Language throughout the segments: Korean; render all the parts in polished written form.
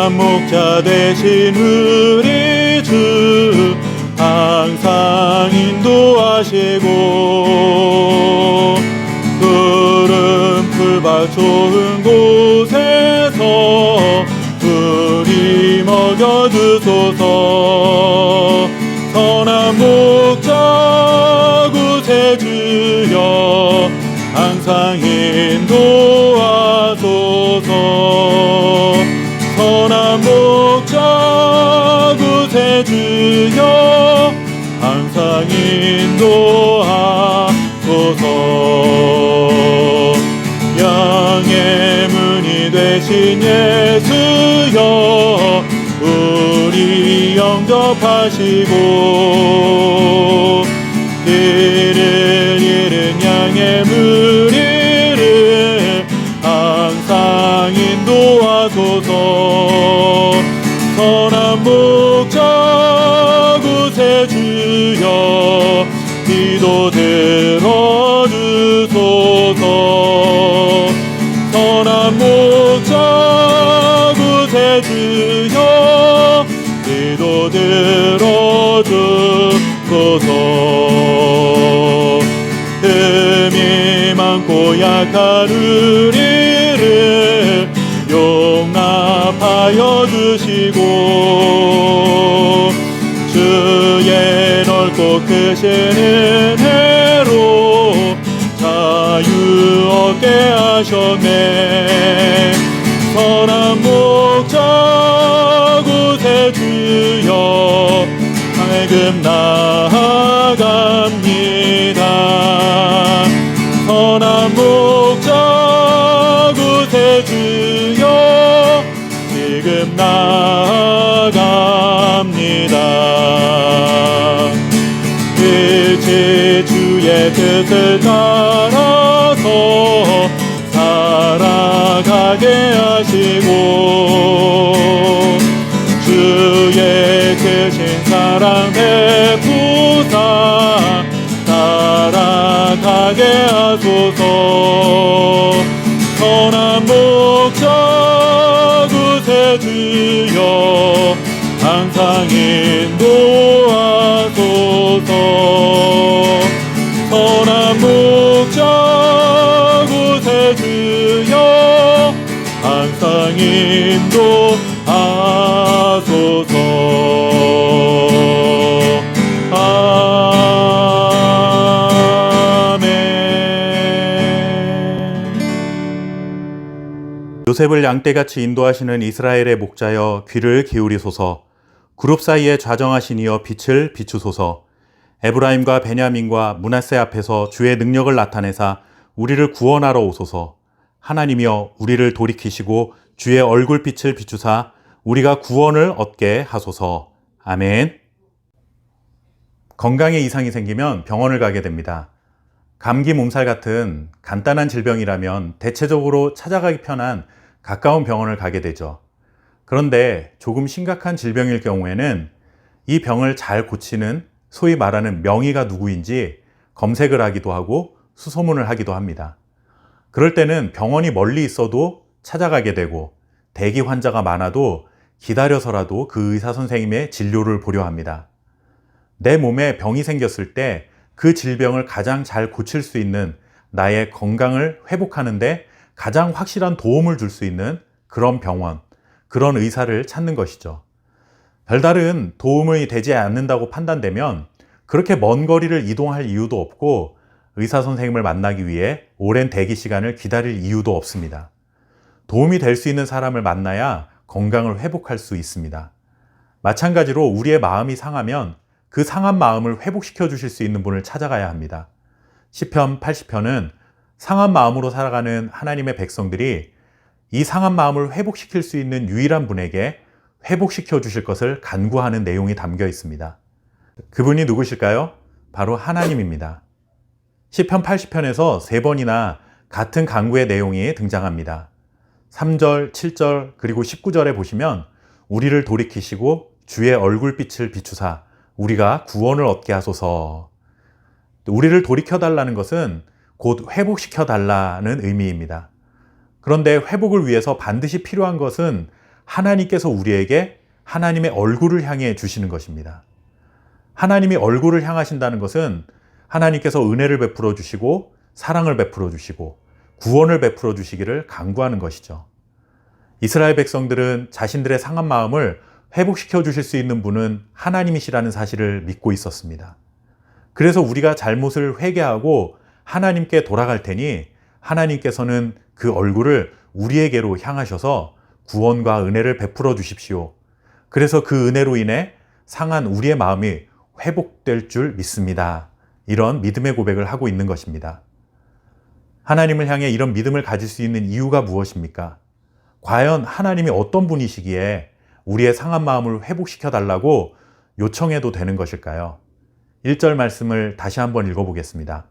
선한 목자 되신 우리 주 항상 인도하시고 푸른 풀밭 좋은 곳에서 우리 먹여주소서. 선한 목자 구세주여 항상 인도하소서. 선한 목자 구세주여 항상 인도하소서. 양의 문이 되신 예수여 우리 영접하시고 길을 잃은 양의 무리를 항상 인도하소서. 선한 목자 구세주여 기도 들어주소서. 선한 목자 구세주여 기도 들어주소서. 흠이 많고 약한 우리를 용납하여 주시고 주의 넓고 크신 은혜로 자유 얻게 하셨네. 선한 목자 구세주여 밝음 나아갑니다. 선한 목자 구세주여 지금 나아갑니다. 빛이 주의 뜻을 따라서 살아가게 하시고 주의 크신 사랑 베푸사 살아가게 하소서. 선한 목자 구세주여 항상 인도하소서. 선한 목자 구세주여 항상 인도하소서. 요셉을 양떼같이 인도하시는 이스라엘의 목자여 귀를 기울이소서. 그룹 사이에 좌정하신 이여 빛을 비추소서. 에브라임과 베냐민과 므낫세 앞에서 주의 능력을 나타내사 우리를 구원하러 오소서. 하나님이여 우리를 돌이키시고 주의 얼굴빛을 비추사 우리가 구원을 얻게 하소서. 아멘. 건강에 이상이 생기면 병원을 가게 됩니다. 감기 몸살 같은 간단한 질병이라면 대체적으로 찾아가기 편한 가까운 병원을 가게 되죠. 그런데 조금 심각한 질병일 경우에는 이 병을 잘 고치는 소위 말하는 명의가 누구인지 검색을 하기도 하고 수소문을 하기도 합니다. 그럴 때는 병원이 멀리 있어도 찾아가게 되고 대기 환자가 많아도 기다려서라도 그 의사 선생님의 진료를 보려 합니다. 내 몸에 병이 생겼을 때 그 질병을 가장 잘 고칠 수 있는 나의 건강을 회복하는데 가장 확실한 도움을 줄 수 있는 그런 병원, 그런 의사를 찾는 것이죠. 별다른 도움이 되지 않는다고 판단되면 그렇게 먼 거리를 이동할 이유도 없고 의사 선생님을 만나기 위해 오랜 대기 시간을 기다릴 이유도 없습니다. 도움이 될 수 있는 사람을 만나야 건강을 회복할 수 있습니다. 마찬가지로 우리의 마음이 상하면 그 상한 마음을 회복시켜 주실 수 있는 분을 찾아가야 합니다. 시편 80편은 상한 마음으로 살아가는 하나님의 백성들이 이 상한 마음을 회복시킬 수 있는 유일한 분에게 회복시켜 주실 것을 간구하는 내용이 담겨 있습니다. 그분이 누구실까요? 바로 하나님입니다. 시편 80편에서 3번이나 같은 간구의 내용이 등장합니다. 3절, 7절, 그리고 19절에 보시면 우리를 돌이키시고 주의 얼굴빛을 비추사 우리가 구원을 얻게 하소서. 우리를 돌이켜달라는 것은 곧 회복시켜달라는 의미입니다. 그런데 회복을 위해서 반드시 필요한 것은 하나님께서 우리에게 하나님의 얼굴을 향해 주시는 것입니다. 하나님이 얼굴을 향하신다는 것은 하나님께서 은혜를 베풀어 주시고 사랑을 베풀어 주시고 구원을 베풀어 주시기를 간구하는 것이죠. 이스라엘 백성들은 자신들의 상한 마음을 회복시켜 주실 수 있는 분은 하나님이시라는 사실을 믿고 있었습니다. 그래서 우리가 잘못을 회개하고 하나님께 돌아갈 테니 하나님께서는 그 얼굴을 우리에게로 향하셔서 구원과 은혜를 베풀어 주십시오. 그래서 그 은혜로 인해 상한 우리의 마음이 회복될 줄 믿습니다. 이런 믿음의 고백을 하고 있는 것입니다. 하나님을 향해 이런 믿음을 가질 수 있는 이유가 무엇입니까? 과연 하나님이 어떤 분이시기에 우리의 상한 마음을 회복시켜 달라고 요청해도 되는 것일까요? 1절 말씀을 다시 한번 읽어보겠습니다.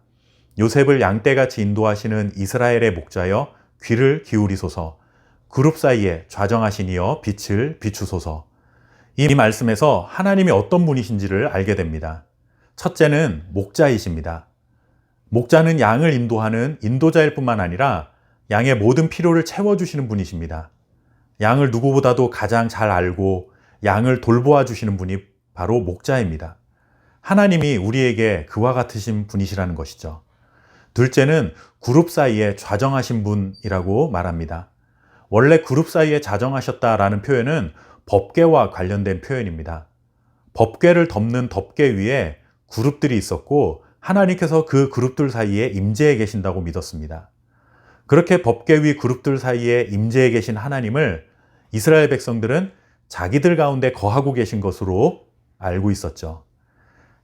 요셉을 양떼같이 인도하시는 이스라엘의 목자여 귀를 기울이소서. 그룹 사이에 좌정하신 이여 빛을 비추소서. 이 말씀에서 하나님이 어떤 분이신지를 알게 됩니다. 첫째는 목자이십니다. 목자는 양을 인도하는 인도자일 뿐만 아니라 양의 모든 필요를 채워주시는 분이십니다. 양을 누구보다도 가장 잘 알고 양을 돌보아 주시는 분이 바로 목자입니다. 하나님이 우리에게 그와 같으신 분이시라는 것이죠. 둘째는 그룹 사이에 좌정하신 분이라고 말합니다. 원래 그룹 사이에 좌정하셨다라는 표현은 법궤와 관련된 표현입니다. 법궤를 덮는 덮개 위에 그룹들이 있었고 하나님께서 그 그룹들 사이에 임재해 계신다고 믿었습니다. 그렇게 법궤 위 그룹들 사이에 임재해 계신 하나님을 이스라엘 백성들은 자기들 가운데 거하고 계신 것으로 알고 있었죠.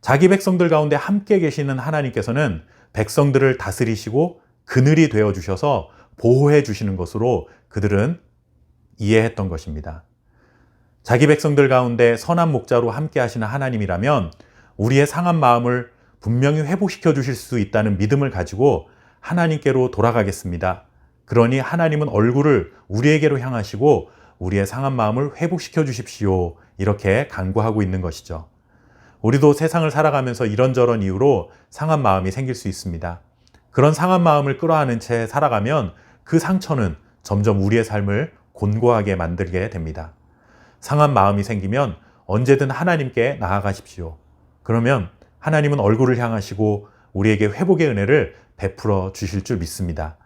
자기 백성들 가운데 함께 계시는 하나님께서는 백성들을 다스리시고 그늘이 되어 주셔서 보호해 주시는 것으로 그들은 이해했던 것입니다. 자기 백성들 가운데 선한 목자로 함께 하시는 하나님이라면 우리의 상한 마음을 분명히 회복시켜 주실 수 있다는 믿음을 가지고 하나님께로 돌아가겠습니다. 그러니 하나님은 얼굴을 우리에게로 향하시고 우리의 상한 마음을 회복시켜 주십시오. 이렇게 간구하고 있는 것이죠. 우리도 세상을 살아가면서 이런저런 이유로 상한 마음이 생길 수 있습니다. 그런 상한 마음을 끌어안은 채 살아가면 그 상처는 점점 우리의 삶을 곤고하게 만들게 됩니다. 상한 마음이 생기면 언제든 하나님께 나아가십시오. 그러면 하나님은 얼굴을 향하시고 우리에게 회복의 은혜를 베풀어 주실 줄 믿습니다.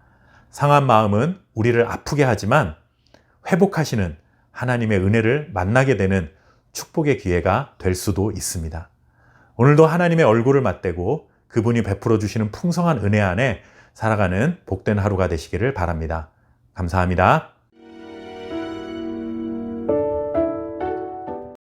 상한 마음은 우리를 아프게 하지만 회복하시는 하나님의 은혜를 만나게 되는 축복의 기회가 될 수도 있습니다. 오늘도 하나님의 얼굴을 맞대고 그분이 베풀어 주시는 풍성한 은혜 안에 살아가는 복된 하루가 되시기를 바랍니다. 감사합니다.